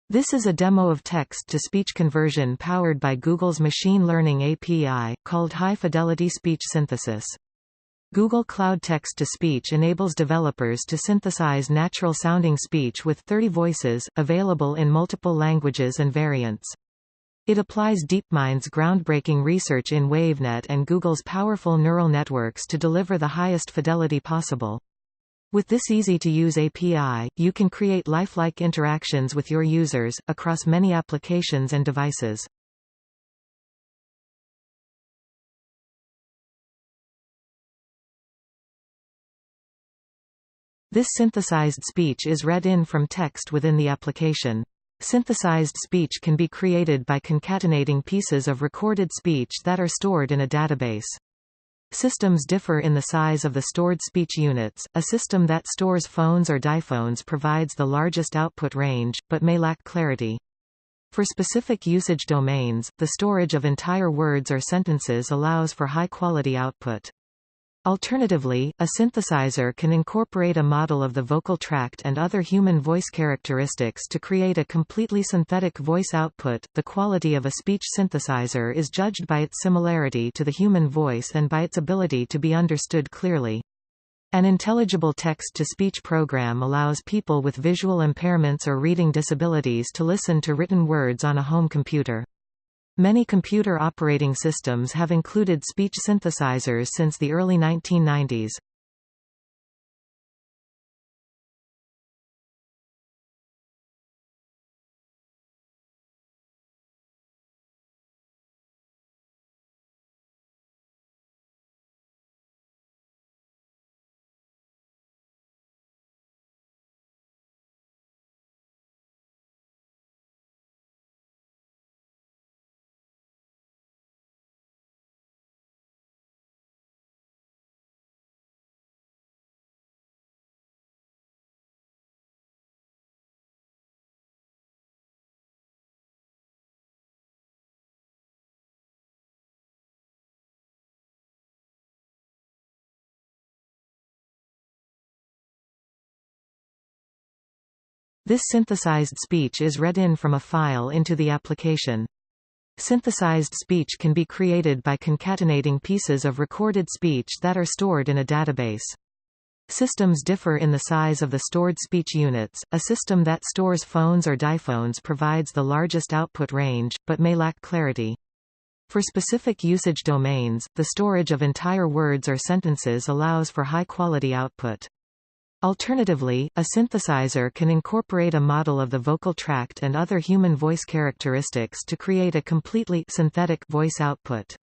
This is a demo of text-to-speech conversion powered by Google's machine learning API, called High Fidelity Speech Synthesis. Google Cloud Text-to-Speech enables developers to synthesize natural-sounding speech with 30 voices, available in multiple languages and variants. It applies DeepMind's groundbreaking research in WaveNet and Google's powerful neural networks to deliver the highest fidelity possible. With this easy-to-use API, you can create lifelike interactions with your users, across many applications and devices. This synthesized speech is read in from text within the application. Synthesized speech can be created by concatenating pieces of recorded speech that are stored in a database. Systems differ in the size of the stored speech units. A system that stores phones or diphones provides the largest output range, but may lack clarity. For specific usage domains, the storage of entire words or sentences allows for high-quality output. Alternatively, a synthesizer can incorporate a model of the vocal tract and other human voice characteristics to create a completely synthetic voice output. The quality of a speech synthesizer is judged by its similarity to the human voice and by its ability to be understood clearly. An intelligible text-to-speech program allows people with visual impairments or reading disabilities to listen to written words on a home computer. Many computer operating systems have included speech synthesizers since the early 1990s. This synthesized speech is read in from a file into the application. Synthesized speech can be created by concatenating pieces of recorded speech that are stored in a database. Systems differ in the size of the stored speech units. A system that stores phones or diphones provides the largest output range, but may lack clarity. For specific usage domains, the storage of entire words or sentences allows for high-quality output. Alternatively, a synthesizer can incorporate a model of the vocal tract and other human voice characteristics to create a completely synthetic voice output.